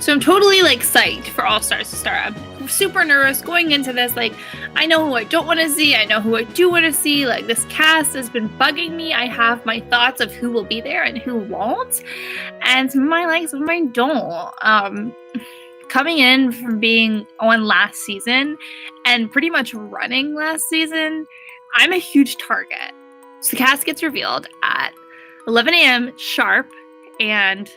So I'm totally like psyched for All Stars to start. I'm super nervous going into this. Like, I know who I don't want to see. I know who I do want to see. Like, this cast has been bugging me. I have my thoughts of who will be there and who won't. And some of my likes, some of mine don't. Coming in from being on last season and pretty much running last season, I'm a huge target. So the cast gets revealed at 11 a.m. sharp, and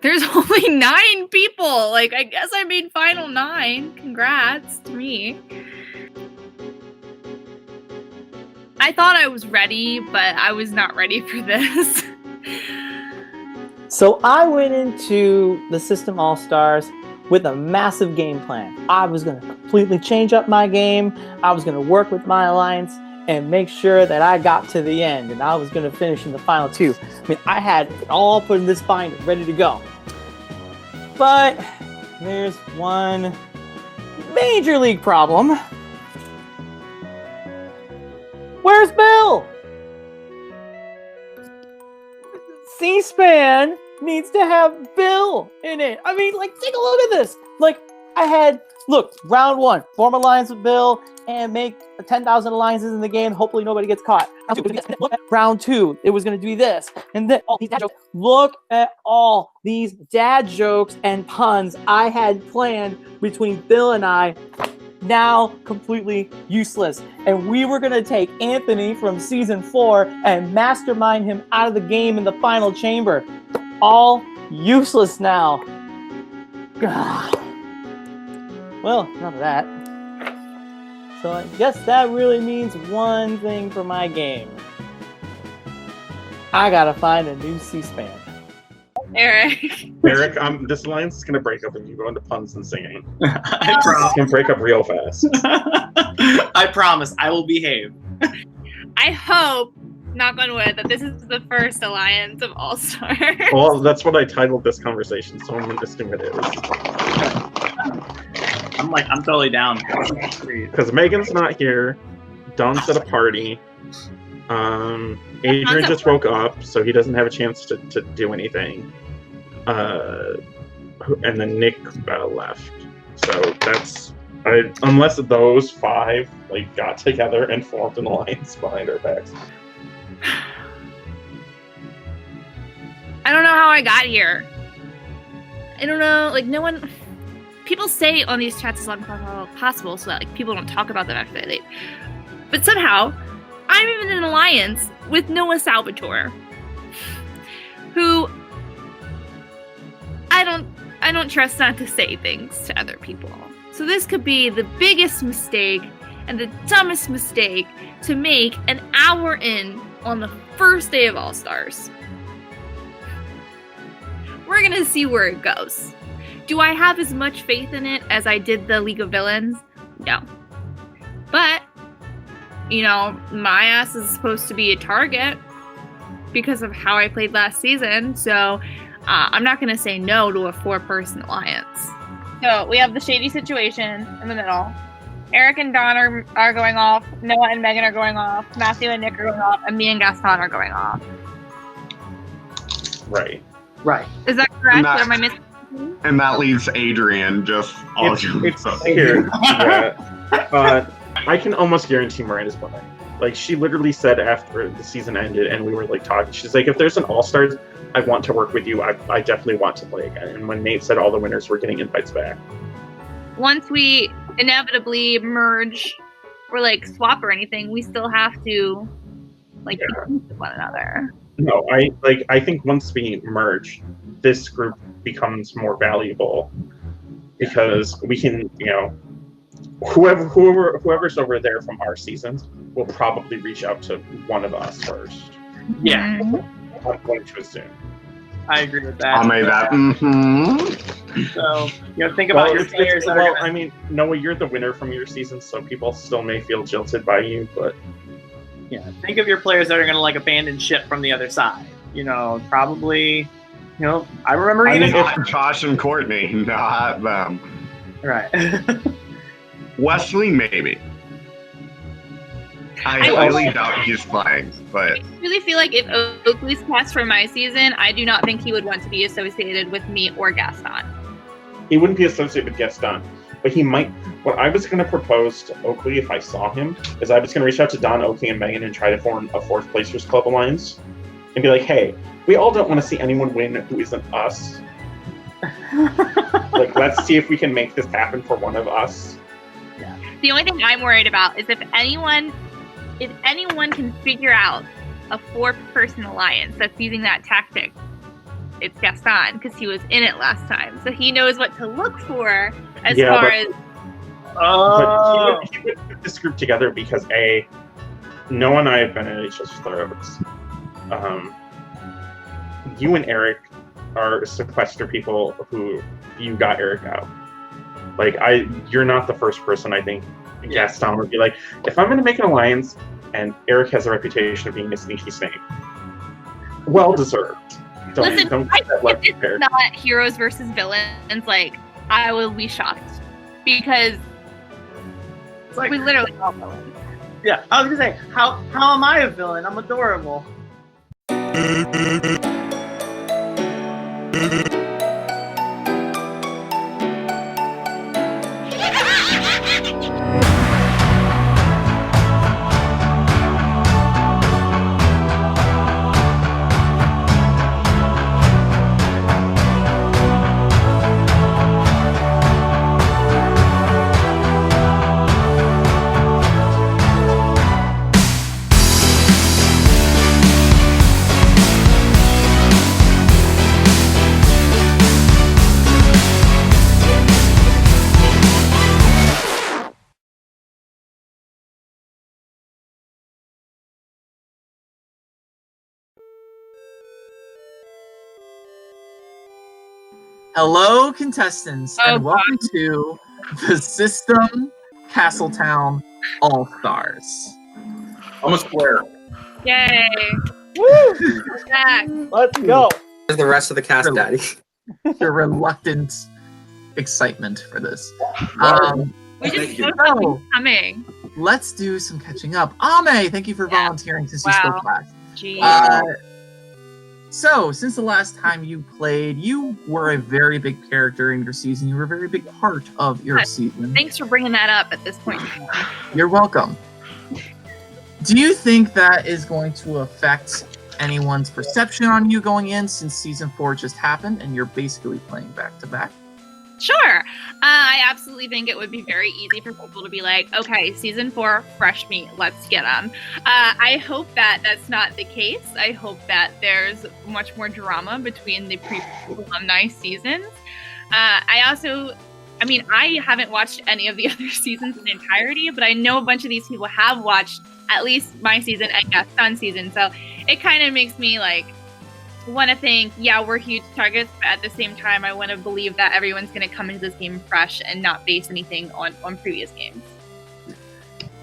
there's only 9 people. Like, I guess I made final 9. Congrats to me. I thought I was ready, but I was not ready for this. So I went into the System All-Stars with a massive game plan. I was going to completely change up my game. I was going to work with my alliance and make sure that I got to the end, and I was going to finish in the final 2. I mean, I had it all put in this binder, ready to go. But there's one major league problem. Where's Bill? C-SPAN needs to have Bill in it. I mean, like, take a look at this. Like, I had, look, round 1, form alliance with Bill and make 10,000 alliances in the game. Hopefully nobody gets caught. Round 2, it was going to be this. And then all these dad jokes. Look at all these dad jokes and puns I had planned between Bill and I. Now completely useless. And we were going to take Anthony from season 4 and mastermind him out of the game in the final chamber. All useless now. Well, none of that. So I guess that really means one thing for my game. I gotta find a new C-SPAN. Eric, this alliance is gonna break up if you go into puns and singing. I promise. It's gonna break up real fast. I promise. I will behave. I hope, knock on wood, that this is the first alliance of All Stars. Well, that's what I titled this conversation, so I'm gonna assume it is. I'm totally down. Because Megan's not here. Don's at a party. Adrian just woke up, so he doesn't have a chance to do anything. And then Nick left. So that's unless those 5 like got together and formed an alliance behind our backs. I don't know how I got here. I don't know, like, no one... People say on these chats as long as possible so that, like, people don't talk about them after they leave. But somehow, I'm even in an alliance with Noah Salvatore, who I don't trust not to say things to other people. So this could be the biggest mistake and the dumbest mistake to make an hour in on the first day of All Stars. We're gonna see where it goes. Do I have as much faith in it as I did the League of Villains? No. But, you know, my ass is supposed to be a target because of how I played last season, so I'm not going to say no to a 4-person alliance. So we have the shady situation in the middle. Eric and Don are going off, Noah and Megan are going off, Matthew and Nick are going off, and me and Gaston are going off. Right. Is that correct? Am I missing? And that leaves Adrian just all It's here. Yeah. I can almost guarantee Miranda's winning. Like, she literally said after the season ended and we were like talking, she's like, if there's an All-Stars, I want to work with you. I definitely want to play again. And when Nate said all the winners were getting invites back. Once we inevitably merge or like swap or anything, we still have to like compete with one another. No, I think once we merge, this group becomes more valuable because we can, you know, whoever's over there from our seasons will probably reach out to one of us first. Yeah. Mm-hmm. I'm going to assume. I agree with that. I'll make that. So, think about your players that are well, gonna... I mean, Noah, you're the winner from your season, so people still may feel jilted by you, but Yeah, think of your players that are going to like abandon ship from the other side. Probably, I remember I even mean, not Josh and Courtney, not them. right. Wesley, maybe. I highly doubt he's playing, but I really feel like if Oakley's cast for my season, I do not think he would want to be associated with me or Gaston. he wouldn't be associated with Gaston. But he might. What I was going to propose to Oakley if I saw him is I was going to reach out to Don, Oakley, and Megan and try to form a Fourth Placers Club alliance and be like, hey, we all don't want to see anyone win who isn't us. Like, let's see if we can make this happen for one of us. The only thing I'm worried about is if anyone can figure out a 4-person alliance that's using that tactic, it's Gaston, because he was in it last time. So he knows what to look for as far as... Oh. But he would put this group together because, A, Noah and I have been at each other's throats. You and Eric are sequester people who you got Eric out. Like, you're not the first person I think Gaston would be like, if I'm going to make an alliance and Eric has a reputation of being a sneaky snake, well deserved. Don't get that left if it's not heroes versus villains, like, I will be shocked. Because It's like, we literally all villains. yeah, I was going to say, how am I a villain? I'm adorable. Hello, contestants, Oh, and welcome to the System Castletown All-Stars. I'm a square. Yay! Woo! We're back. Let's go. There's the rest of the cast, Daddy. Your reluctant excitement for this. We just Thank you. know something's coming. Let's do some catching up. Ame, thank you for Yeah. volunteering since you Wow. spoke last. Jeez. So, since the last time you played, you were a very big character in your season. You were a very big part of your Hi. season. Thanks for bringing that up at this point. You're welcome. Do you think that is going to affect anyone's perception on you going in, since season 4 just happened and you're basically playing back to back? Sure. I absolutely think it would be very easy for people to be like, okay, season 4, fresh meat, let's get them. I hope that that's not the case. I hope that there's much more drama between the pre-alumni seasons. I haven't watched any of the other seasons in entirety, but I know a bunch of these people have watched at least my season and Gaston's season. So it kind of makes me like want to think, yeah, we're huge targets, but at the same time, I want to believe that everyone's going to come into this game fresh and not base anything on previous games.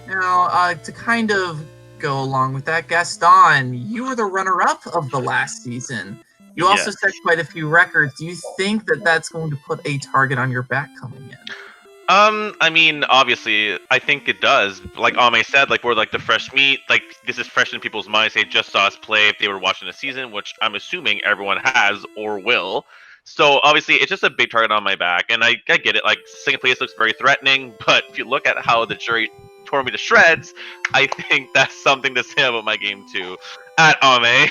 Now, to kind of go along with that, Gaston, you were the runner-up of the last season. You also Yes. set quite a few records. Do you think that that's going to put a target on your back coming in? Obviously, I think it does. Like Ame said, like we're like the fresh meat. Like this is fresh in people's minds. They just saw us play if they were watching the season, which I'm assuming everyone has or will. So obviously, it's just a big target on my back, and I get it. Like second place looks very threatening, but if you look at how the jury tore me to shreds, I think that's something to say about my game too. At Ame.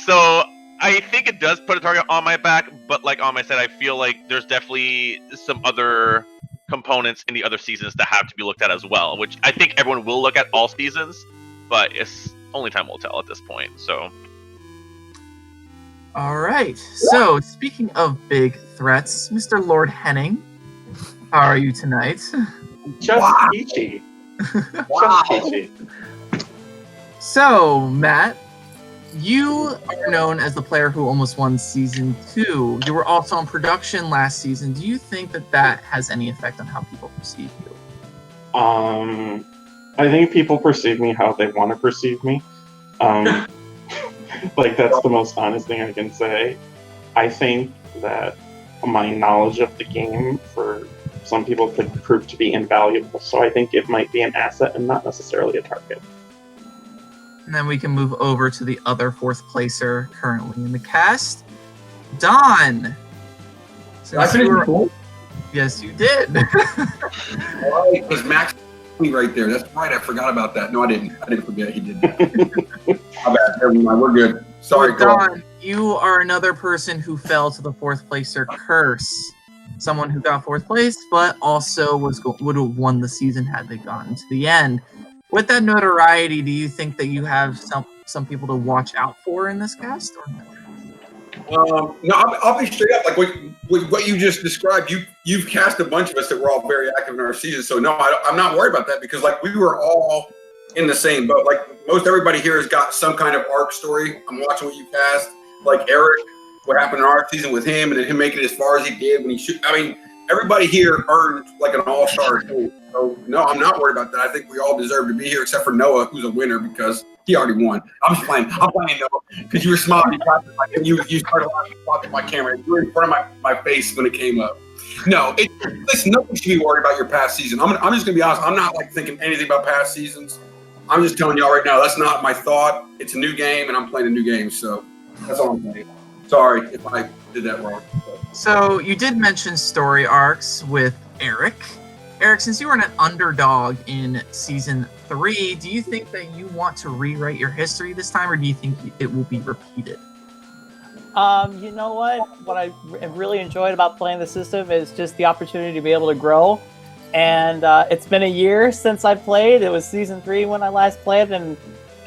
So I think it does put a target on my back, but like Ame said, I feel like there's definitely some other components in the other seasons that have to be looked at as well, which I think everyone will look at all seasons, but it's only time will tell at this point. So All right. So, speaking of big threats, Mr. Lord Henning, how are you tonight? Just peachy. Just peachy. So, Matt, you are known as the player who almost won season 2. You were also in production last season. Do you think that has any effect on how people perceive you? I think people perceive me how they want to perceive me. Like, that's the most honest thing I can say. I think that my knowledge of the game for some people could prove to be invaluable, so I think it might be an asset and not necessarily a target. And then we can move over to the other 4th placer currently in the cast, Don. Since you were- Yes, you did. All right, because Max me right there. That's right. I forgot about that. No, I didn't. I didn't forget. He did. My bad. Never mind. We're good. Sorry, So, Carl. Don, you are another person who fell to the 4th placer curse. Someone who got 4th place, but also would have won the season had they gotten to the end. With that notoriety, do you think that you have some people to watch out for in this cast, or no? No, I'll be straight up. Like what you just described, you've cast a bunch of us that were all very active in our season. So no, I'm not worried about that because like we were all in the same boat. Like most everybody here has got some kind of arc story. I'm watching what you cast. Like Eric, what happened in our season with him, and then him making it as far as he did when he shoot. I mean, everybody here earned like an all-star team. So no, I'm not worried about that. I think we all deserve to be here, except for Noah, who's a winner because he already won. I'm just playing. I'm playing Noah because you were smiling. You started talking to my camera. You were in front of my face when it came up. No, listen, nobody should be worried about your past season. I'm just gonna be honest. I'm not like thinking anything about past seasons. I'm just telling y'all right now. That's not my thought. It's a new game, and I'm playing a new game. So that's all I'm saying. Sorry if I did that wrong. So you did mention story arcs with Eric. Eric, since you were an underdog in season 3, do you think that you want to rewrite your history this time, or do you think it will be repeated? You know what? What I really enjoyed about playing the system is just the opportunity to be able to grow. And it's been a year since I played. It was season 3 when I last played,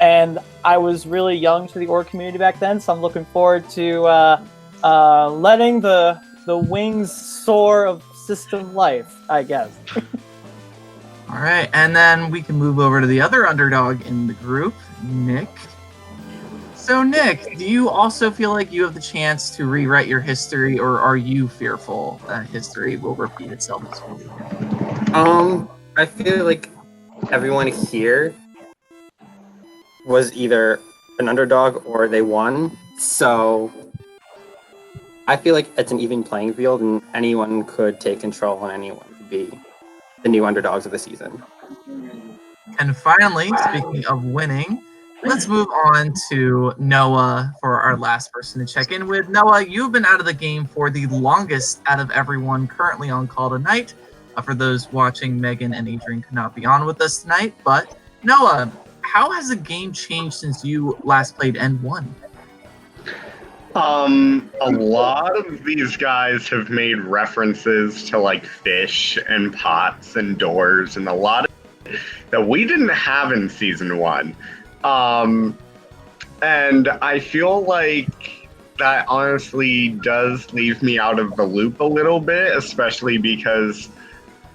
and I was really young to the org community back then. So I'm looking forward to letting the wings soar of system life, I guess. All right, and then we can move over to the other underdog in the group, Nick. So, Nick, do you also feel like you have the chance to rewrite your history, or are you fearful that history will repeat itself this week? I feel like everyone here was either an underdog or they won. So I feel like it's an even playing field and anyone could take control and anyone could be the new underdogs of the season. And finally, speaking of winning, let's move on to Noah for our last person to check in with. Noah, you've been out of the game for the longest out of everyone currently on call tonight. For those watching, Megan and Adrian could not be on with us tonight. But Noah, how has the game changed since you last played and won? A lot of these guys have made references to like fish and pots and doors and a lot of that we didn't have in season 1. And I feel like that honestly does leave me out of the loop a little bit, especially because,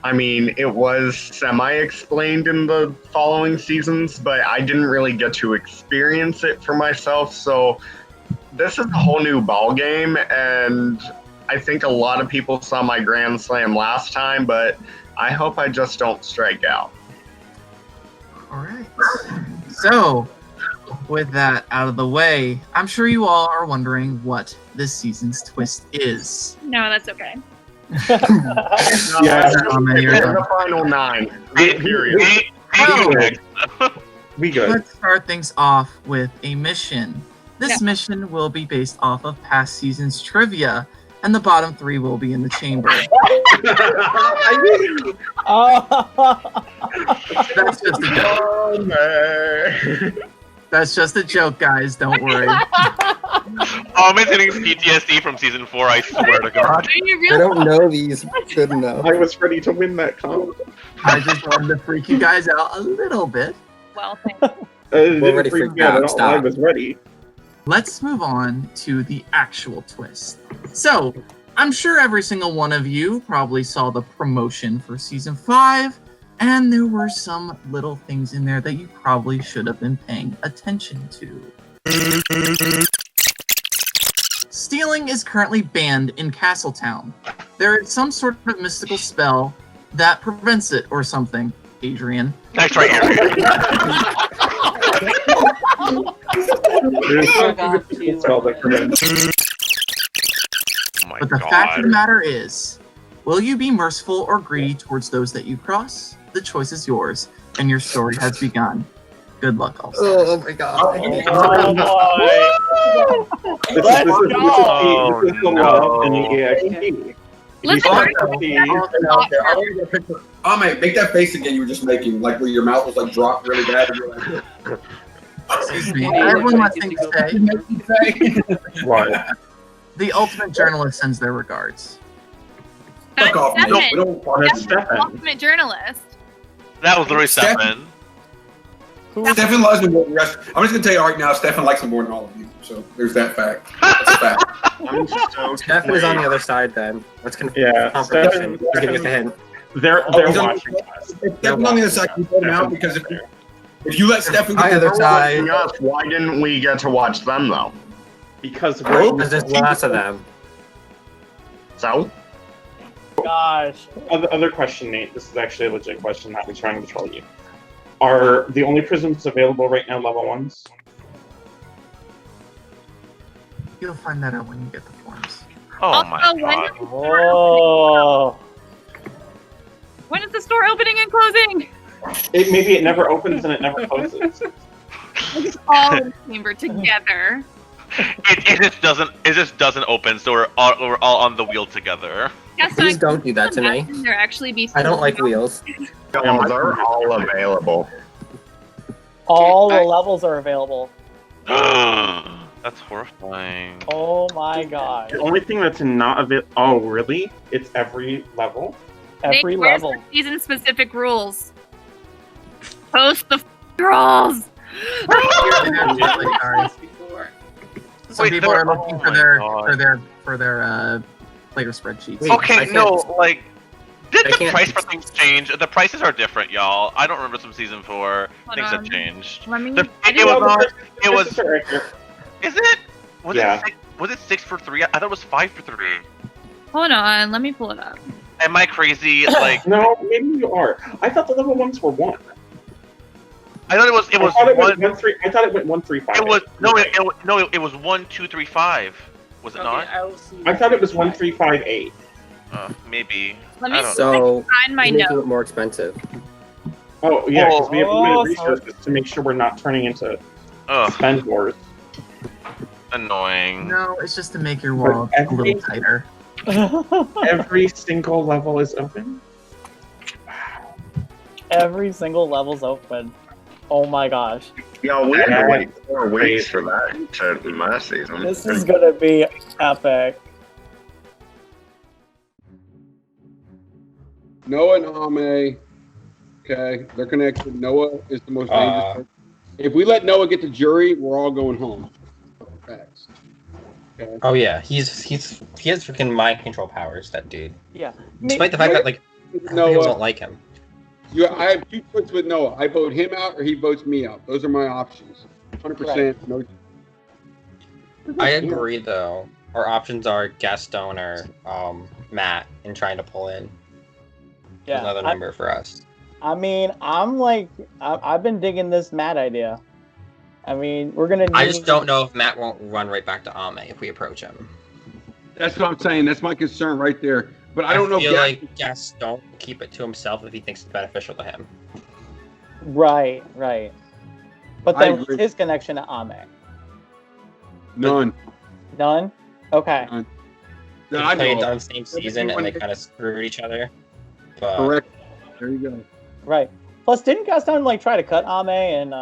I mean, it was semi-explained in the following seasons, but I didn't really get to experience it for myself. So this is a whole new ball game, and I think a lot of people saw my Grand Slam last time, but I hope I just don't strike out. All right. So, with that out of the way, I'm sure you all are wondering what this season's twist is. No, that's okay. Yeah, the final 9. Period. We good. Let's start things off with a mission. This mission will be based off of past seasons trivia, and the bottom 3 will be in the chamber. That's just a joke. That's just a joke, guys. Don't worry. I'm hitting PTSD from season 4, I swear to God. I don't know these good enough. I was ready to win that comp. I just wanted to freak you guys out a little bit. Well, thank you. We're ready for I stop. was ready. Let's move on to the actual twist. So, I'm sure every single one of you probably saw the promotion for season 5, and there were some little things in there that you probably should have been paying attention to. Stealing is currently banned in Castletown. There is some sort of mystical spell that prevents it or something, Adrian. Nice right here. Oh my But the god. fact of the matter is, will you be merciful or greedy towards those that you cross? The choice is yours, and your story has begun. Good luck, all stars. Oh my god. This is the love in the EXP. Listen, Oh man, make that face again you were just making, like where your mouth was like dropped really bad. And you're like, Excuse me. I have one last thing to say. What? The ultimate journalist sends their regards. fuck off, man. Stefan. We don't want That's That's the Stefan. ultimate journalist. That was literally Steph- Stefan. Stefan loves me more than the rest. I'm just gonna tell you right now, Stefan likes me more than all of you. So there's that fact. That's a fact. I'm so Stefan is on the other side then. Let's Yeah, confirmation. Stefan- He's giving us a hint. They're He's on- watching us. If Stefan on the other side, can you vote him out? Because if you let Stefan Hi, get other the side. Us, why didn't we get to watch them though? Because Oh, we're Because there's lots of them. So Gosh. other question, Nate. This is actually a legit question, not me trying to troll you. Are the only prisms available right now level 1s? You'll find that out when you get the forms. Oh my Also, god. Oh. When is the store opening and closing? Maybe it never opens and it never closes. It's all in the chamber together. It just doesn't open, so we're all on the wheel together. Yes, Please don't do that to me. There actually be. I don't like wheels. no, they're all available. All the levels are available. That's horrifying. Oh my god. The only thing that's not available. Oh, really? It's every level? Every Nick, where's level. the season-specific rules? Post the rules. Some Wait, people there- are looking oh for my their God. for their player spreadsheets. Wait, Okay, I can't- no, like, did I the can't- price for things change? The prices are different, y'all. I don't remember some season 4. Hold Things on. have changed. Let me. The- I it didn't- was on. It This was. is right here. Is it? Was Yeah. it? Was it 6 for 3? I thought it was 5 for 3. Hold on. Let me pull it up. Am I crazy? Like, No, maybe you are. I thought the level 1s were 1. I thought it was. It I was thought it went 1. 1-3. I thought it went 1-3-5. It was no. It was 1, 2, 3, 5. Was it not? I thought it was 1-3-5-8. Maybe. Let I me don't see if I So can find my he's making notes. it more expensive. Oh yeah, because we have Oh, limited resources to make sure we're not turning into Ugh, spend wars. annoying. No, it's just to make your wall a every- little tighter. Every single level is open. Every single level's open. Oh my gosh. Yeah, we had to Yeah. wait 4 weeks for that to last season. This is gonna be epic. Noah and Ame, okay, they're connected. Noah is the most dangerous person. If we let Noah get to jury, we're all going home. Facts. Okay. Oh yeah, he has freaking mind control powers. That dude. Yeah. Despite the fact that like people don't Noah, like him. I have 2 choices with Noah. I vote him out or he votes me out. Those are my options. 100%. No. I agree though. Our options are Gaston or Matt in trying to pull in Yeah. another number for us. I mean, I've been digging this Matt idea. I mean, we're gonna. I just don't know if Matt won't run right back to Ame if we approach him. That's what I'm saying. That's my concern right there. But I don't know. feel If like Gaston will keep it to himself if he thinks it's beneficial to him. Right. But I then agree. his connection to Ame. None. None. Okay. None. They That I played know on of. the same season and they kind of screwed each other. But Correct. There you go. Right. Plus, didn't Gaston like try to cut Ame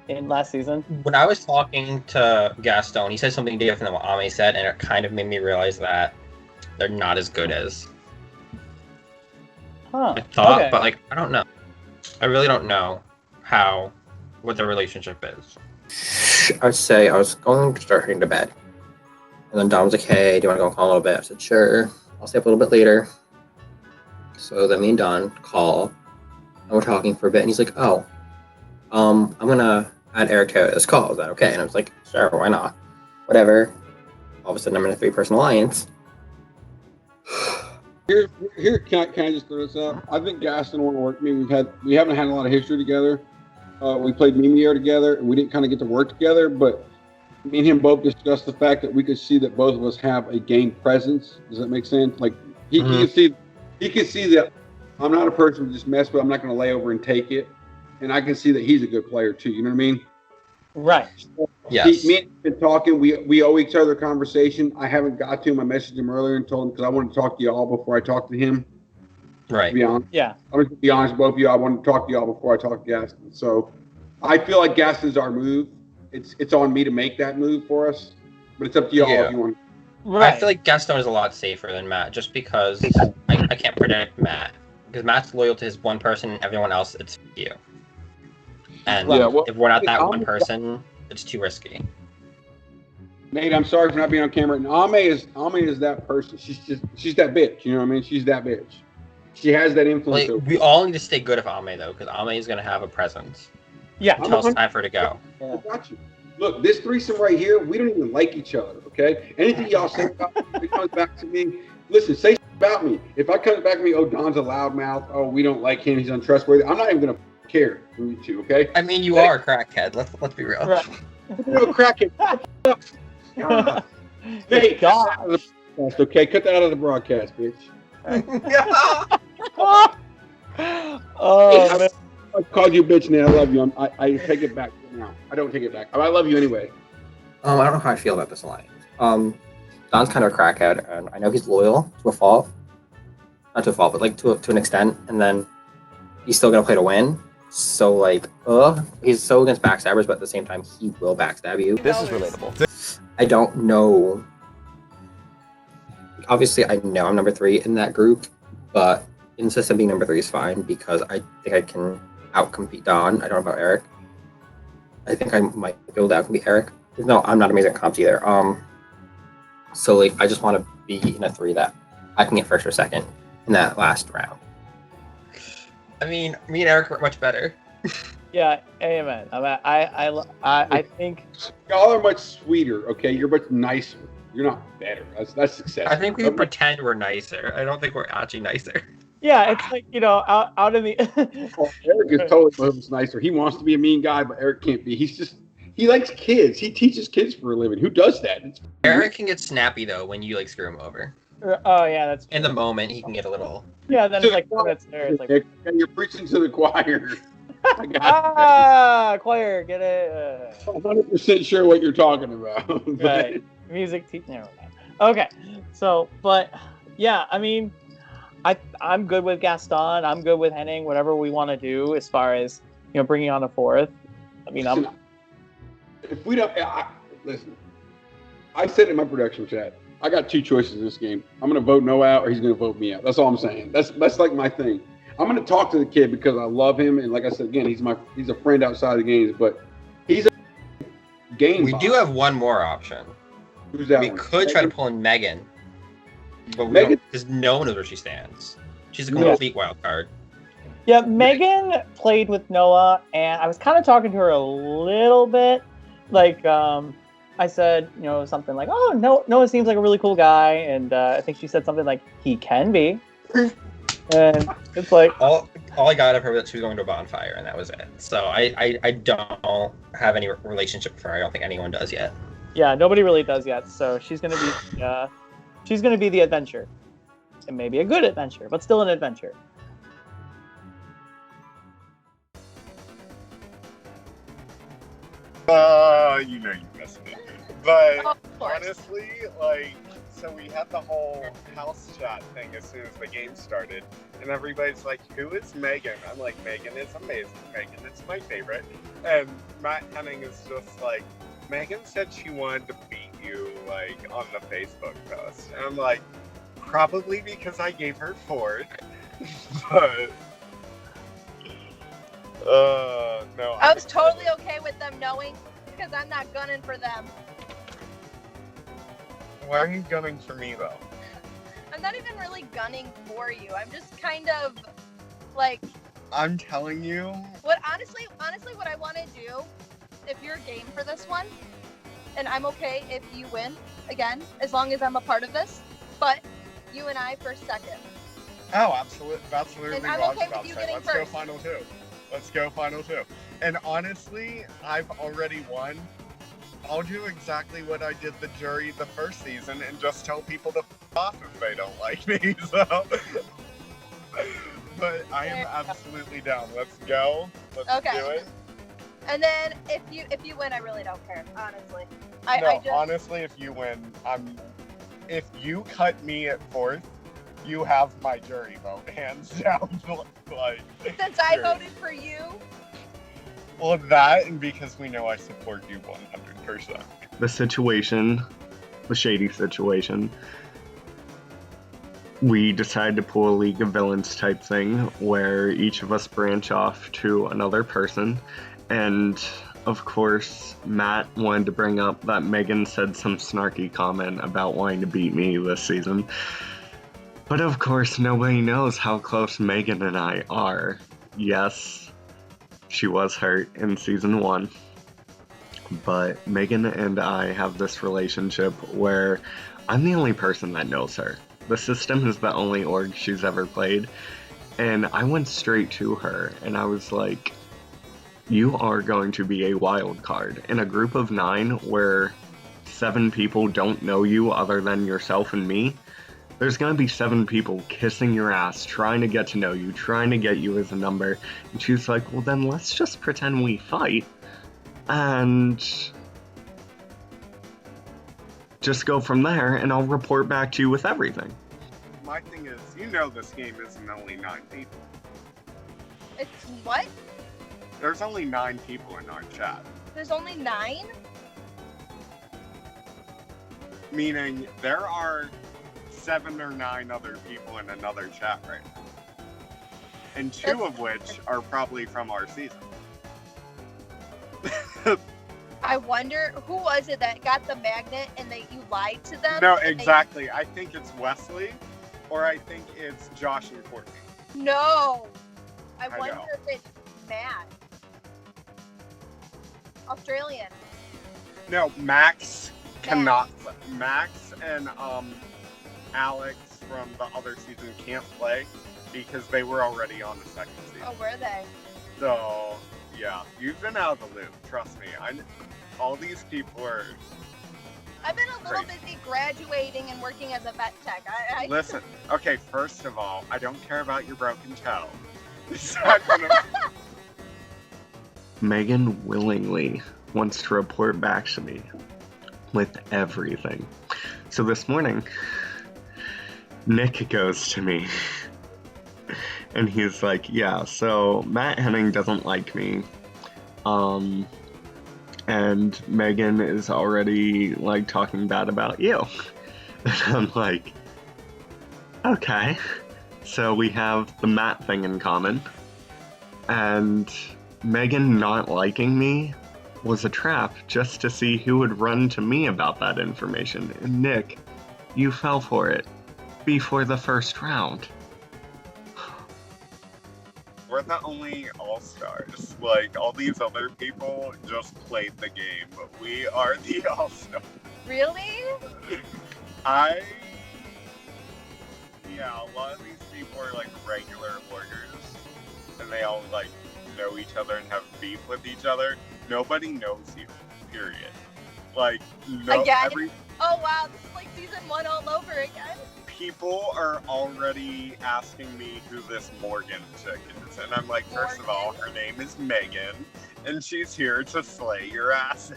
in last season? when I was talking to Gaston, he said something different than what Ame said, and it kind of made me realize that they're not as good as Huh. I thought. Okay. But like, I don't know. I really don't know what their relationship is. I would say I was going to start heading to bed. And then Dom was like, hey, do you want to go call a little bit? I said, sure. I'll stay up a little bit later. So then me and Don call, and we're talking for a bit, and he's like, oh, I'm gonna add Eric to this call. Is that okay? And I was like, sure, why not? Whatever. All of a sudden, I'm in a 3-person alliance. Here, can I just throw this out? I think Gaston want to work with me. We haven't had a lot of history together. We played Mimiir together, and we didn't kind of get to work together. But me and him both discussed the fact that we could see that both of us have a game presence. Does that make sense? Like he can see that I'm not a person to just mess with. I'm not going to lay over and take it, and I can see that he's a good player too. You know what I mean? Right. Yes. Me and him have been talking. We owe each other a conversation. I haven't got to him. I messaged him earlier and told him because I wanted to talk to y'all before I talked to him. Right. To be honest. Yeah. I'm going to be honest with both of you. I wanted to talk to y'all before I talk to Gaston. So I feel like Gaston's our move. It's on me to make that move for us, but it's up to y'all if you want. Right. I feel like Gaston is a lot safer than Matt, just because I can't predict Matt. Because Matt's loyal to his one person, and everyone else, it's you. And if we're not that one person, it's too risky. Nate, I'm sorry for not being on camera. And Ame is that person. She's that bitch. You know what I mean? She's that bitch. She has that influence. Like, we all need to stay good with Ame though, because Ame is gonna have a presence. Yeah. Until it's time for her to go. I got you. Look, this threesome right here, we don't even like each other. Okay? Anything y'all say about me, if it comes back to me, listen, say about me. If I come back to me, oh, Don's a loudmouth. Oh, we don't like him. He's untrustworthy. I'm not even gonna care from you two. Okay? I mean, you are a crackhead. Let's be real. Right. No crackhead. God. Nate, God. Okay, cut that out of the broadcast, bitch. Oh, man. I called you bitch, Nate. I love you. I take it back now. I don't take it back. I love you anyway. I don't know how I feel about this alliance. Don's kind of a crackhead, and I know he's loyal to a fault. Not to a fault, but like to an extent. And then he's still gonna play to win. So like, he's so against backstabbers, but at the same time, he will backstab you. This is relatable. I don't know. Obviously, I know I'm number 3 in that group, but insisting being number 3 is fine because I think I can outcompete Don. I don't know about Eric. I think I might be able to outcompete Eric. No, I'm not amazing at comps either. So like, I just want to be in a 3 that I can get first or second in that last round. I mean, me and Eric are much better. Yeah, amen. I think y'all are much sweeter. Okay, you're much nicer. You're not better. That's success. I think we pretend we're nicer. I don't think we're actually nicer. Yeah, it's like, out in the. Eric is totally nicer. He wants to be a mean guy, but Eric can't be. He likes kids. He teaches kids for a living. Who does that? Eric can get snappy though when you like screw him over. Oh yeah, that's true. In the moment he can get a little. Yeah, then it's like 4 minutes there. It's like, and you're preaching to the choir. I got choir, get it. 100% sure what you're talking about. Right, music teacher. Never mind. Okay, so but yeah, I mean, I'm good with Gaston. I'm good with Henning. Whatever we want to do as far as bringing on a 4th. I mean, if we don't listen, I said in my production chat, I got 2 choices in this game. I'm gonna vote Noah out, or he's gonna vote me out. That's all I'm saying. That's like my thing. I'm gonna talk to the kid because I love him, and like I said again, he's a friend outside the games, but he's a game. We do have one more option. Who's that? We could try to pull in Megan, but because no one knows where she stands. She's a complete wild card. Yeah, Megan played with Noah, and I was kind of talking to her a little bit. Like, I said, something like, "Oh, Noah seems like a really cool guy," and I think she said something like, "He can be." And it's like all I got of her was that she was going to a bonfire, and that was it. So I don't have any relationship with her. I don't think anyone does yet. Yeah, nobody really does yet. So she's gonna be the adventure, and maybe a good adventure, but still an adventure. You know you messed it. But honestly, so we had the whole house chat thing as soon as the game started, and everybody's like, "Who is Megan?" I'm like, "Megan is amazing. Megan is my favorite." And Matt Henning is just like, "Megan said she wanted to beat you on the Facebook post," and I'm like, "Probably because I gave her Ford." But no. I was totally okay with them knowing because I'm not gunning for them. Why are you gunning for me though? I'm not even really gunning for you. I'm just kind of like. I'm telling you. Honestly, what I want to do if you're game for this one, and I'm okay if you win again, as long as I'm a part of this. But you and I first, second. Oh, absolutely. That's literally And I'm what I was okay about with to you say. getting Let's go first. final two. Let's go final two. And honestly, I've already won. I'll do exactly what I did the jury the first season and just tell people to f off if they don't like me. So, but I am absolutely down. Let's go. Let's Okay. do it. And then if you win, I really don't care, honestly. Honestly, if you win, if you cut me at 4th, you have my jury vote, hands down. Like, since I voted for you. Well, that, and because we know I support you 100%. The shady situation, we decided to pull a League of Villains type thing where each of us branch off to another person. And of course, Matt wanted to bring up that Megan said some snarky comment about wanting to beat me this season. But of course, nobody knows how close Megan and I are. Yes, she was hurt in season 1. But Megan and I have this relationship where I'm the only person that knows her. The system is the only org she's ever played. And I went straight to her and I was like, you are going to be a wild card in a group of 9 where 7 people don't know you other than yourself and me. There's going to be 7 people kissing your ass, trying to get to know you, trying to get you as a number. And she's like, well then let's just pretend we fight and just go from there and I'll report back to you with everything. My thing is, you know this game isn't only 9 people. It's what? There's only 9 people in our chat. There's only 9? Meaning there are 7 or 9 other people in another chat right now. And 2 of which are probably from our season. I wonder, who was it that got the magnet and you lied to them? No, exactly. I think it's Wesley, or I think it's Josh and Courtney. No! I wonder know. if it's Matt. Australian. No, Max cannot. Max and Alex from the other season can't play because they were already on the second season. Oh, were they? So, yeah, you've been out of the loop. Trust me. All these people are. I've been a little busy graduating and working as a vet tech. Listen, okay, first of all, I don't care about your broken toe. Second of all, Megan willingly wants to report back to me with everything. So this morning, Nick goes to me and he's like, yeah, so Matt Henning doesn't like me. And Megan is already like talking bad about you. And I'm like, okay. So we have the Matt thing in common. And Megan not liking me was a trap just to see who would run to me about that information. And Nick, you fell for it before the first round. We're the only all-stars. Like, all these other people just played the game. We are the all-stars. Really? Yeah, a lot of these people are like regular orgers. And they all like know each other and have beef with each other. Nobody knows you, period. Like, no, again? Oh wow, this is like season 1 all over again. People are already asking me who this Morgan chick is. And I'm like, first of all, her name is Megan. And she's here to slay your ass.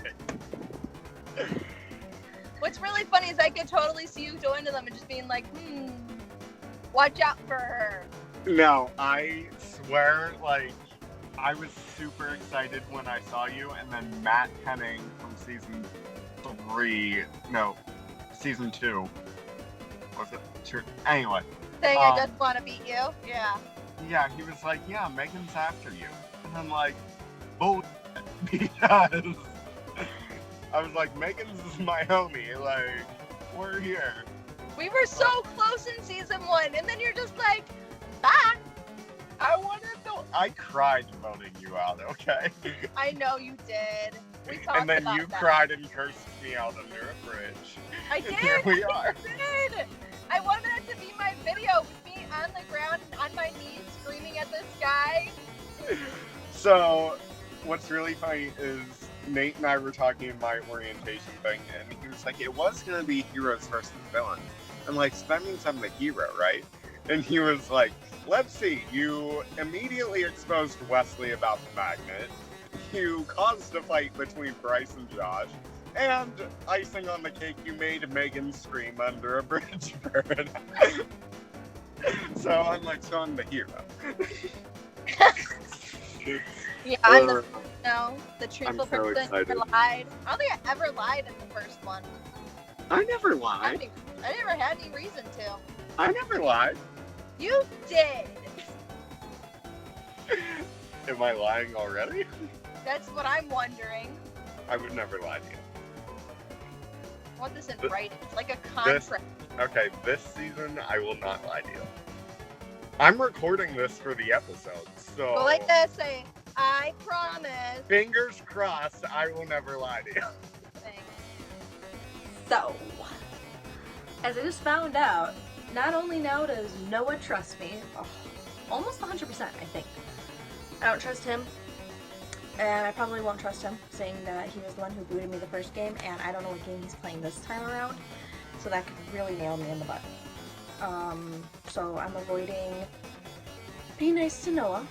What's really funny is I could totally see you going to them and just being like, watch out for her. No, I swear, like, I was super excited when I saw you, and then Matt Henning from season 2. Was it 2? Anyway. Saying I just want to beat you? Yeah. Yeah, he was like, yeah, Megan's after you. And I'm like, bullshit, because I was like, Megan's my homie, like, we're here. We were so close in season 1, and then you're just like, bye. I wanted to. I cried voting you out, okay? I know you did. We talked And then about you that. cried and cursed me out under a bridge. I did. Here we are. I did. I wanted it to be my video with me on the ground on my knees screaming at the sky. So, what's really funny is Nate and I were talking in my orientation thing, and he was like, it was going to be heroes versus villains. I'm like, so that means I'm the hero, right? And he was like, let's see, you immediately exposed Wesley about the magnet, you caused a fight between Bryce and Josh, and icing on the cake, you made Megan scream under a bridge bird. So I'm like, so I'm the hero. Yeah, I'm the truthful I'm so person excited. who lied. I don't think I ever lied in the first one. I never lied. I never had any reason to. I never lied. You did. Am I lying already? That's what I'm wondering. I would never lie to you. I want this in writing. It's like a contract. Okay, this season I will not lie to you. I'm recording this for the episode, so Go like this, say, I promise. fingers crossed I will never lie to you. So, as I just found out, not only now does Noah trust me, almost 100%, I think. I don't trust him, and I probably won't trust him, saying that he was the one who booted me the first game, and I don't know what game he's playing this time around, so that could really nail me in the butt. So I'm avoiding being nice to Noah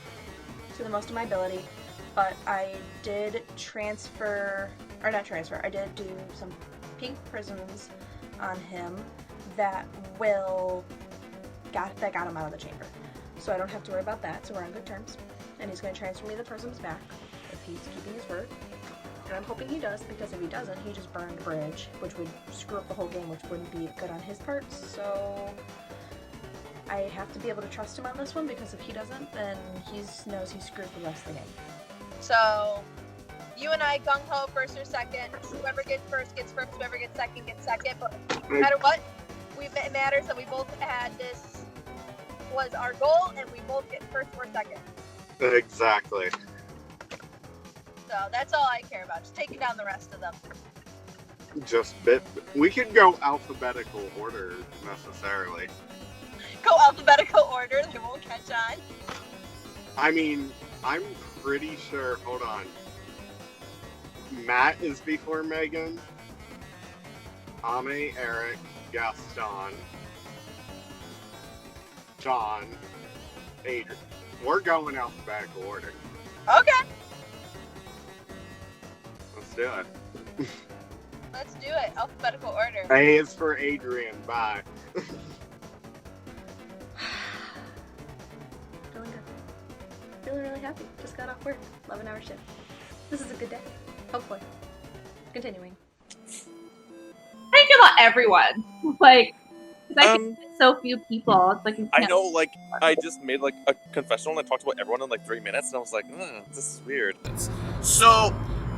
to the most of my ability, but I did I did do some pink prisms on him that got him out of the chamber. So I don't have to worry about that, so we're on good terms. And he's going to transfer me the prisms back if he's keeping his word. And I'm hoping he does, because if he doesn't, he just burned bridge, which would screw up the whole game, which wouldn't be good on his part. So I have to be able to trust him on this one, because if he doesn't, then he knows he's screwed the rest of the game. So, you and I gung-ho first or second. Whoever gets first, whoever gets second. But no matter what, it matters that we both had this was our goal, and we both get first or second. Exactly. So that's all I care about, just taking down the rest of them. We could go alphabetical order necessarily. Go alphabetical order, they won't catch on. I mean, I'm pretty sure, hold on. Matt is before Megan. Ame, Eric, Gaston, John, Adrian. We're going alphabetical order. Okay, Let's do it. let's do it. Alphabetical order. A is for Adrian. Bye. Feeling good. Feeling really happy. Just got off work. 11-hour shift. This is a good day. Hopefully. Continuing. How do you feel about everyone? Like, 'cause I think it's so few people. It's like you I can't- know, like, I just made, like, a confessional and I talked about everyone in, like, 3 minutes, and I was like, this is weird. So,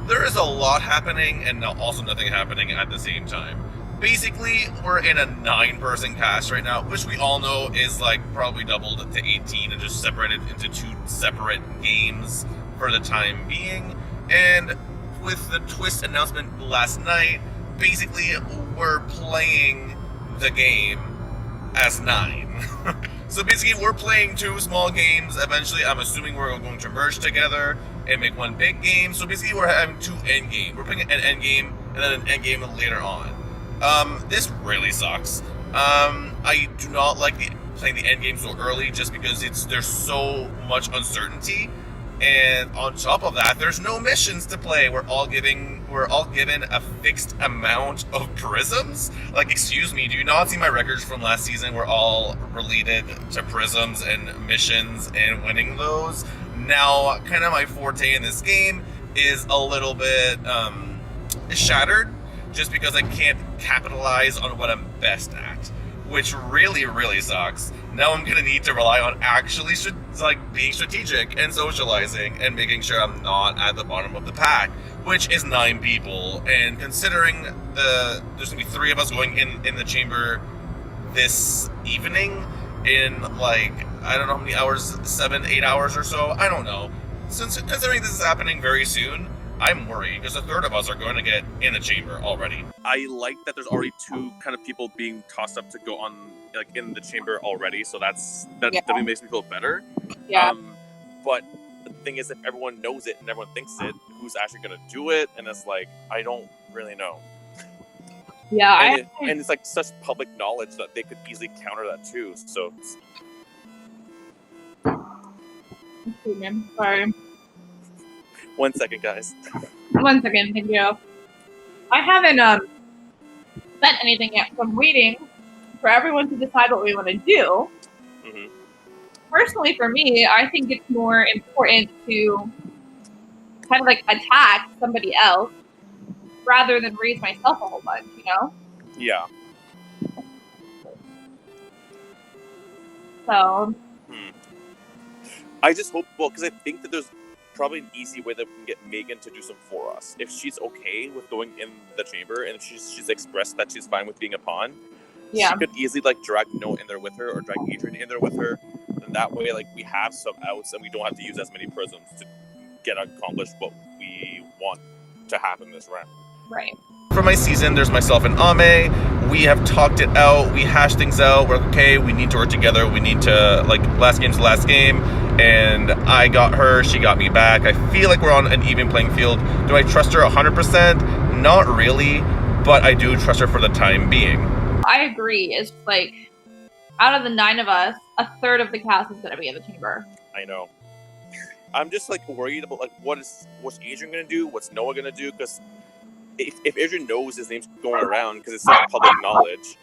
there is a lot happening and also nothing happening at the same time. Basically, we're in a 9-person cast right now, which we all know is, like, probably doubled to 18 and just separated into 2 separate games for the time being. And with the Twist announcement last night, basically, we're playing the game as 9. So basically, we're playing 2 small games. Eventually, I'm assuming we're going to merge together and make 1 big game. So basically, we're having 2 end games. We're playing an end game and then an end game later on. This really sucks. I do not like playing the end game so early, just because there's so much uncertainty. And on top of that, there's no missions to play. We're all given a fixed amount of prisms. Like, excuse me, do you not see my records from last season? We're all related to prisms and missions and winning those. Now, kind of my forte in this game is a little bit shattered, just because I can't capitalize on what I'm best at, which really, really sucks. Now I'm gonna need to rely on actually being strategic and socializing and making sure I'm not at the bottom of the pack, which is 9 people. And considering there's gonna be 3 of us going in the chamber this evening in, like, I don't know how many hours, 7, 8 hours or so, I don't know. Since considering this is happening very soon, I'm worried because a third of us are going to get in the chamber already. I like that there's already 2 kind of people being tossed up to go on like in the chamber already, so that definitely makes me feel better. Yeah. But the thing is, if everyone knows it and everyone thinks it, who's actually going to do it? And it's like, I don't really know. Yeah, and it's like such public knowledge that they could easily counter that too. So. Sorry. 1 second, guys. 1 second, thank you. I haven't said anything yet, so I'm waiting for everyone to decide what we want to do. Mm-hmm. Personally, for me, I think it's more important to kind of like attack somebody else rather than raise myself a whole bunch, you know? Yeah. So. I just hope, because I think that there's probably an easy way that we can get Megan to do some for us. If she's okay with going in the chamber and she's expressed that she's fine with being a pawn, she could easily like drag Noah in there with her or drag Adrian in there with her. And that way, like, we have some outs and we don't have to use as many prisms to get accomplished what we want to happen this round. Right. For my season, there's myself and Ame. We have talked it out. We hashed things out. We're like, okay, we need to work together. We need to, like, last game's the last game. And I got her. She got me back. I feel like we're on an even playing field. Do I trust her 100%? Not really. But I do trust her for the time being. I agree. It's like, out of the 9 of us, a third of the cast is going to be in the chamber. I know. I'm just, like, worried about, like, what's Adrian going to do? What's Noah going to do? Because if Adrian knows his name's going around because it's like public knowledge.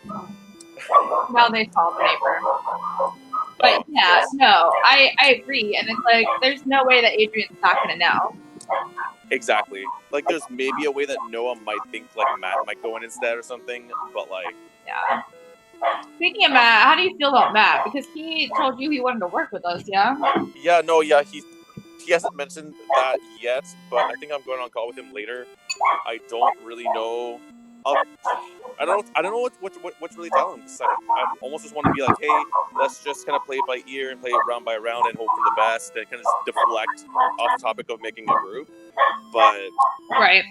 Now they saw the paper. But yeah, no, I agree. And it's like, there's no way that Adrian's not going to know. Exactly. Like, there's maybe a way that Noah might think, like, Matt might go in instead or something, but, like... Yeah. Speaking of Matt, how do you feel about Matt? Because he told you he wanted to work with us, yeah? Yeah, he hasn't mentioned that yet, but I think I'm going on call with him later. I don't really know. I don't know what to really tell him. Cause I almost just want to be like, hey, let's just kind of play it by ear and play it round by round and hope for the best and kind of deflect off the topic of making a group. But right,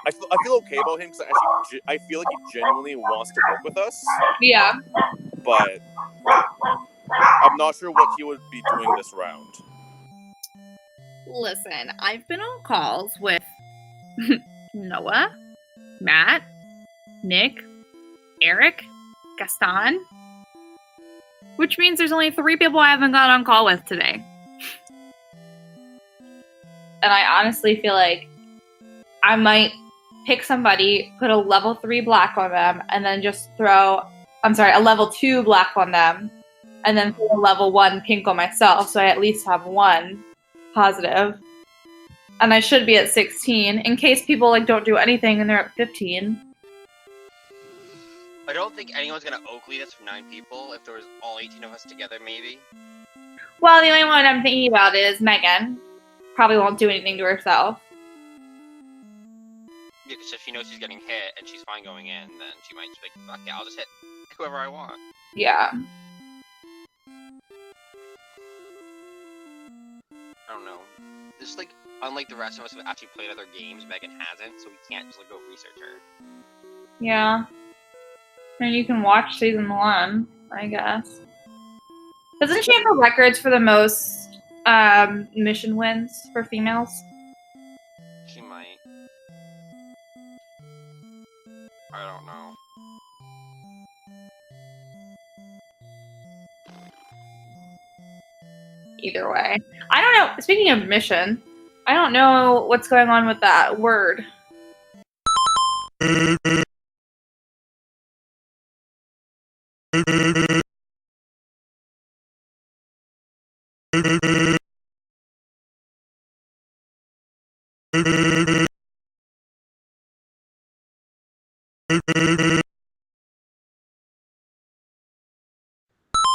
I feel okay about him because I feel like he genuinely wants to work with us. Yeah. But I'm not sure what he would be doing this round. Listen, I've been on calls with Noah, Matt, Nick, Eric, Gaston, which means there's only 3 people I haven't got on call with today. And I honestly feel like I might pick somebody, put a level 3 black on them, and then just a level 2 black on them, and then put a level 1 pink on myself, so I at least have 1 positive. And I should be at 16 in case people like don't do anything and they're at 15. I don't think anyone's gonna Oakley this for 9 people. If there was all 18 of us together, maybe. Well, the only one I'm thinking about is Megan. Probably won't do anything to herself. Yeah, because if she knows she's getting hit and she's fine going in, then she might just be like, fuck yeah, I'll just hit whoever I want. Yeah. I don't know. This is like, unlike the rest of us who actually played other games, Megan hasn't, so we can't just like go research her. Yeah. And you can watch season 1, I guess. Doesn't she have the records for the most mission wins for females? She might. I don't know. Either way. I don't know. Speaking of mission, I don't know what's going on with that word. For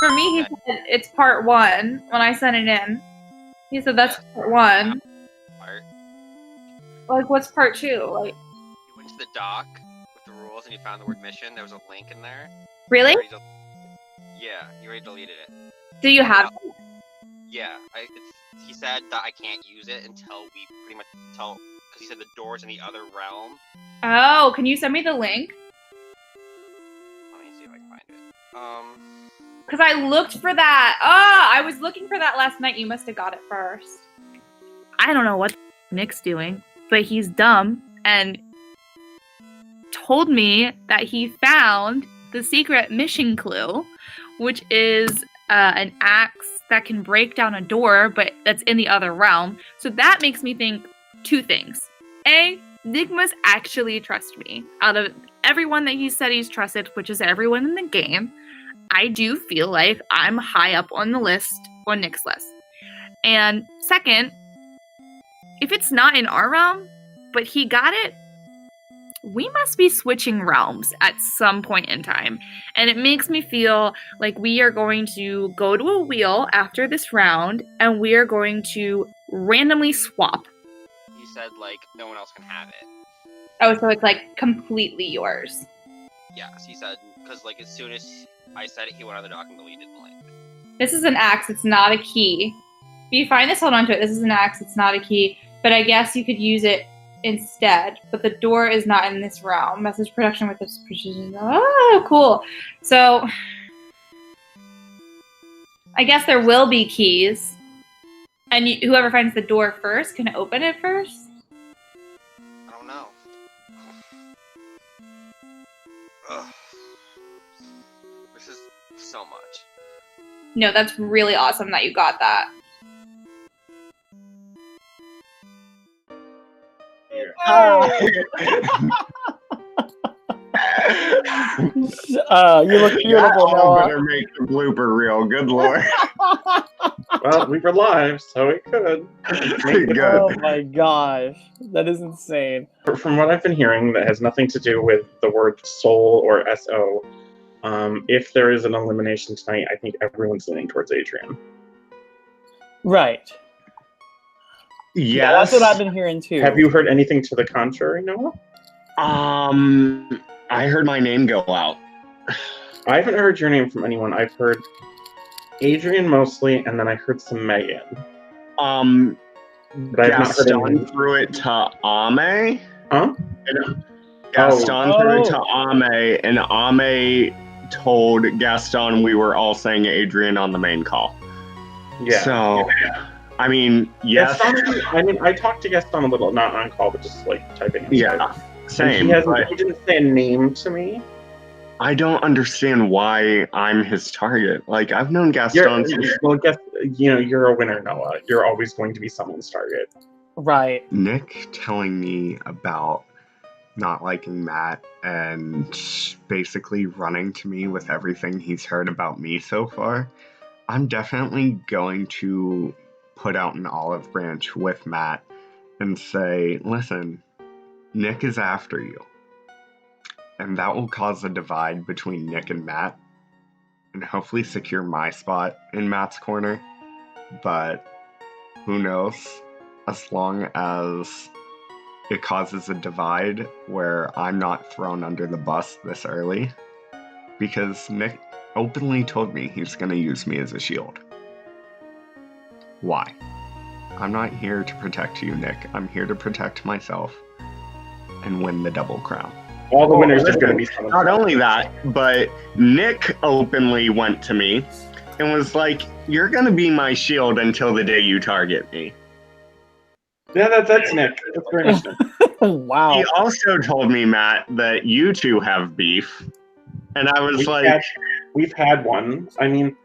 me, he said it's part 1 when I sent it in. He said that's part 1. Like, what's part 2? Like, You went to the doc with the rules and you found the word mission. There was a link in there. Really? Yeah, you already deleted it. Do you have Yeah, he said that I can't use it until because he said the door's in the other realm. Oh, can you send me the link? Let me see if I can find it. Because I looked for that. I was looking for that last night. You must have got it first. I don't know what Nick's doing, but he's dumb and told me that he found the secret mission clue, which is an axe that can break down a door, but that's in the other realm. So that makes me think two things. A, Nick must actually trust me. Out of everyone that he said he's trusted, which is everyone in the game, I do feel like I'm high up on the list, on Nick's list. And second, if it's not in our realm, but he got it, we must be switching realms at some point in time. And it makes me feel like we are going to go to a wheel after this round, and we are going to randomly swap. He said, like, no one else can have it. Oh, so it's, like, completely yours. Yes, he said, because, like, as soon as I said it, he went on the dock and deleted the link. This is an axe, it's not a key. If you find this, hold on to it. This is an axe, it's not a key. But I guess you could use it instead, but the door is not in this realm. Message production with this precision. Oh, cool. So I guess there will be keys, and whoever finds the door first can open it first. I don't know. Ugh. This is so much. No, that's really awesome that you got that. You look beautiful, Noah. Better make the blooper reel. Good lord. Well, we were live, so it could. Good. Oh my gosh, that is insane. From what I've been hearing, that has nothing to do with the word soul or SO. If there is an elimination tonight, I think everyone's leaning towards Adrian. Right. Yeah, that's what I've been hearing too. Have you heard anything to the contrary, Noah? I heard my name go out. I haven't heard your name from anyone. I've heard Adrian mostly, and then I heard some Megan. But I've not heard Gaston threw it to Ame. Huh? Gaston threw it to Ame, and Ame told Gaston we were all saying Adrian on the main call. Yeah. So, I mean, yes. Gaston, I talked to Gaston a little, not on call, but just like typing. Yeah, same. He didn't say a name to me. I don't understand why I'm his target. Like, I've known Gaston. You're a winner, Noah. You're always going to be someone's target. Right. Nick telling me about not liking Matt and basically running to me with everything he's heard about me so far, I'm definitely going to put out an olive branch with Matt and say, listen, Nick is after you. And that will cause a divide between Nick and Matt and hopefully secure my spot in Matt's corner. But who knows? As long as it causes a divide where I'm not thrown under the bus this early. Because Nick openly told me he's going to use me as a shield. Why? I'm not here to protect you, Nick. I'm here to protect myself and win the double crown. All the winners are going to be someone. Not only that, but Nick openly went to me and was like, you're going to be my shield until the day you target me. Yeah, that's Nick. That's very much Nick. Wow. He also told me, Matt, that you two have beef. And I was we've had one. I mean,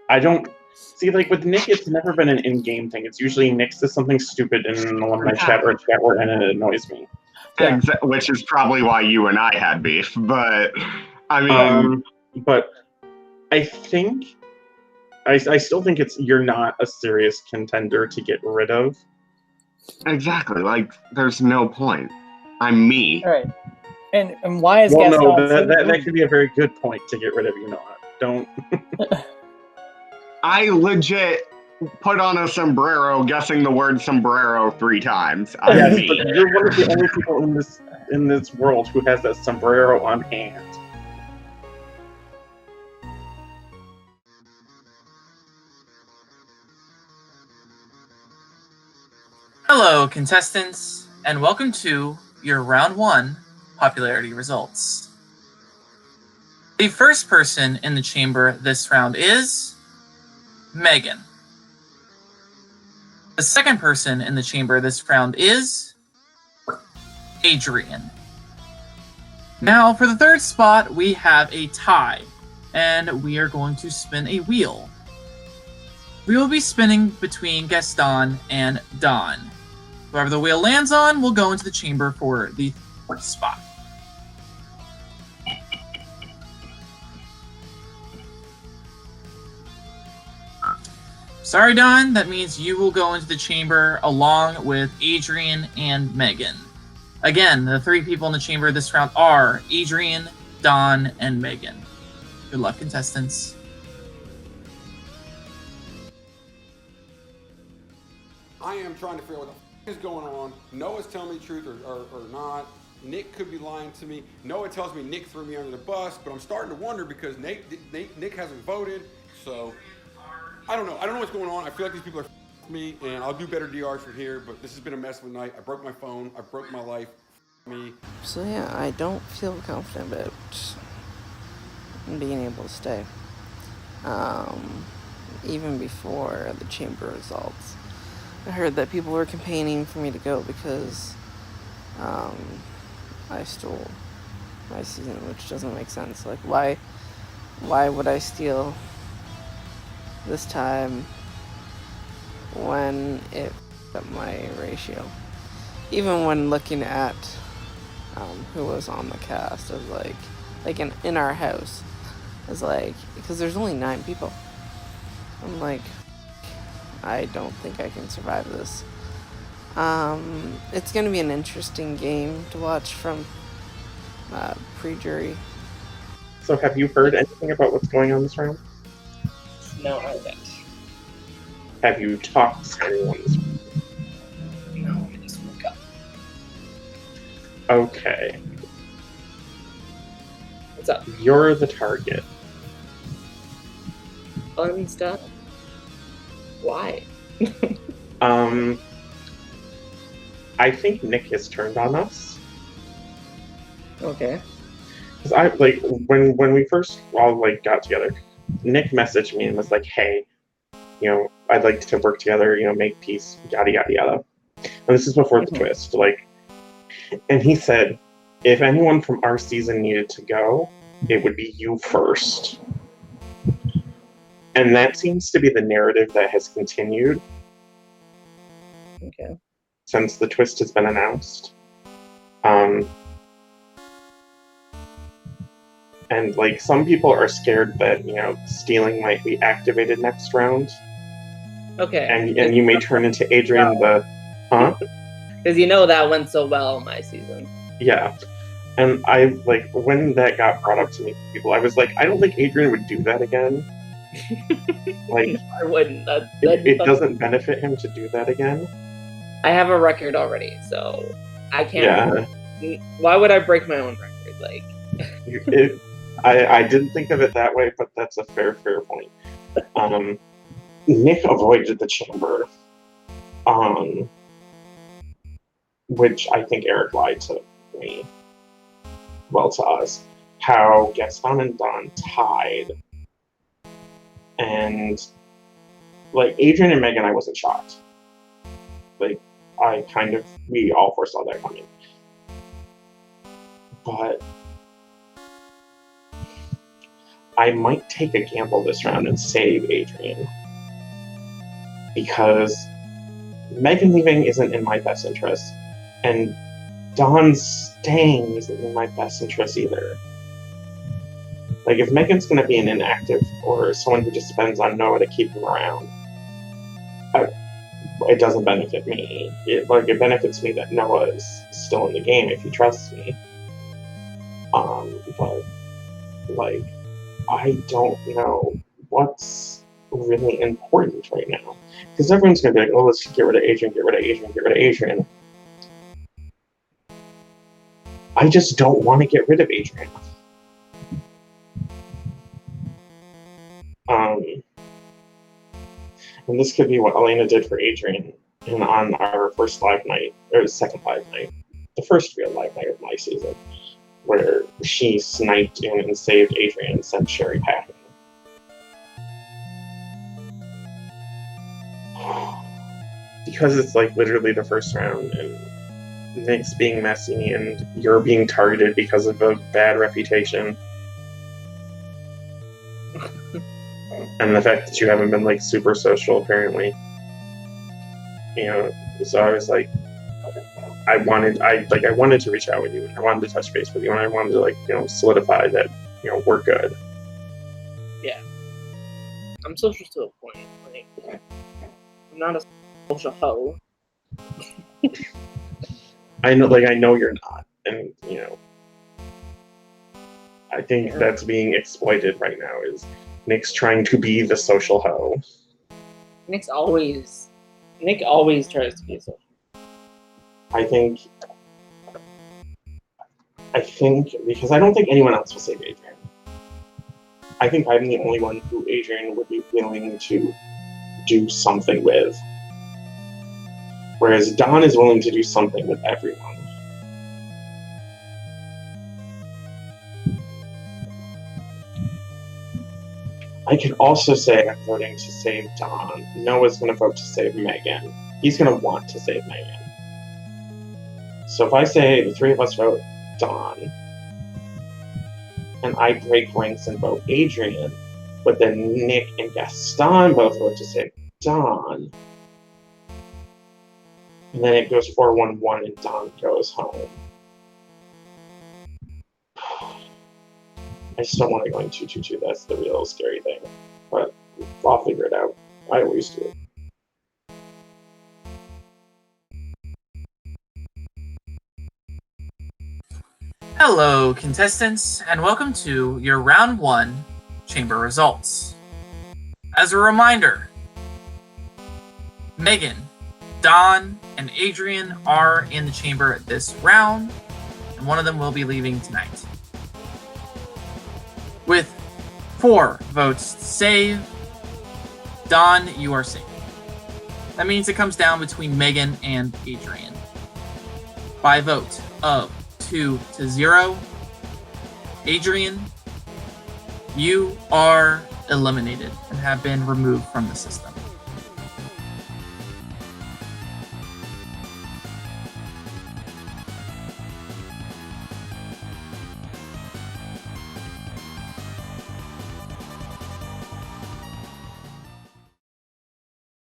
I don't see, like, with Nick, it's never been an in-game thing. It's usually Nick says something stupid in an alumni chat or a chat where and it annoys me. Yeah. Which is probably why you and I had beef. But I mean, but I think I still think you're not a serious contender to get rid of. Exactly. Like, there's no point. I'm me. All right. And why is Gaston? No, that could be a very good point to get rid of you, Noah. Don't. I legit put on a sombrero, guessing the word sombrero 3 times. Yes, but you're one of the only people in this world who has that sombrero on hand. Hello, contestants, and welcome to your round 1 popularity results. The first person in the chamber this round is Megan. The second person in the chamber this round is Adrian. Now, for the third spot, we have a tie, and we are going to spin a wheel. We will be spinning between Gaston and Don. Whoever the wheel lands on will go into the chamber for the fourth spot. Sorry, Don, that means you will go into the chamber along with Adrian and Megan. Again, the 3 people in the chamber this round are Adrian, Don, and Megan. Good luck, contestants. I am trying to figure out what the f is going on. Noah's telling me the truth or not. Nick could be lying to me. Noah tells me Nick threw me under the bus, but I'm starting to wonder because Nick hasn't voted. So I don't know. I don't know what's going on. I feel like these people are with me, and I'll do better DRs from here. But this has been a mess of a night. I broke my phone. I broke my life. Me. So yeah, I don't feel confident about being able to stay. Even before the chamber results, I heard that people were campaigning for me to go because I stole my season, which doesn't make sense. Like, why would I steal this time when it up my ratio? Even when looking at who was on the cast, of like in our house, is like, because there's only 9 people. I'm like, I don't think I can survive this. It's gonna be an interesting game to watch from pre-jury. So have you heard anything about what's going on this round? No, I haven't. Have you talked to anyone this round? No, I just woke up. Okay. What's up? You're the target. Fun stuff. Why? I think Nick has turned on us. Okay. Because I like when we first all got together, Nick messaged me and was like, "Hey, I'd like to work together. Make peace. Yada yada yada." And this is before the twist. And he said, if anyone from our season needed to go, it would be you first. And that seems to be the narrative that has continued. Okay. Since the twist has been announced. And some people are scared that, stealing might be activated next round. Okay. And you may turn into Adrian huh? Because that went so well my season. Yeah. And I, when that got brought up to me, people, I was like, I don't think Adrian would do that again. I wouldn't. It doesn't benefit him to do that again. I have a record already, so I can't. Yeah. Why would I break my own record? I didn't think of it that way, but that's a fair point. Nick avoided the chamber, which I think Eric lied to me. Well, to us. How Gaston and Don tied. And, Adrian and Megan, I wasn't shocked. We all foresaw that coming. But I might take a gamble this round and save Adrian. Because Megan leaving isn't in my best interest, and Don staying isn't in my best interest either. If Megan's going to be an inactive or someone who just depends on Noah to keep him around, it doesn't benefit me. It benefits me that Noah is still in the game if he trusts me. But I don't know what's really important right now. Because everyone's going to be like, oh, let's get rid of Adrian, get rid of Adrian, get rid of Adrian. I just don't want to get rid of Adrian. And this could be what Elena did for Adrian and on our first live night, or second live night, the first real live night of my season, where she sniped in and saved Adrian and sent Sherry packing. Because it's like literally the first round, and Nick's being messy, and you're being targeted because of a bad reputation. And the fact that you haven't been like super social apparently. You know, so I was like, I wanted to reach out with you, and I wanted to touch base with you, and I wanted to like, you know, solidify that, you know, we're good. Yeah. I'm social to a point. Like, I'm not a social hoe. I know you're not, and you know, I think that's being exploited right now. Is Nick's trying to be the social hoe? Nick always tries to be a social. I think because I don't think anyone else will save Adrian. I think I'm the only one who Adrian would be willing to do something with. Whereas Don is willing to do something with everyone. I could also say I'm voting to save Don. Noah's going to vote to save Megan. He's going to want to save Megan. So if I say the three of us vote Don, and I break ranks and vote Adrian, but then Nick and Gaston both vote to save Don, and then it goes 4-1-1 and Don goes home. I just don't want to go in 2-2-2. That's the real scary thing. But I'll figure it out. I always do. Hello, contestants, and welcome to your Round 1 Chamber results. As a reminder, Megan, Don, and Adrian are in the chamber this round, and one of them will be leaving tonight. With 4 votes to save, Don, you are safe. That means it comes down between Megan and Adrian. By a vote of 2-0, Adrian, you are eliminated and have been removed from the system.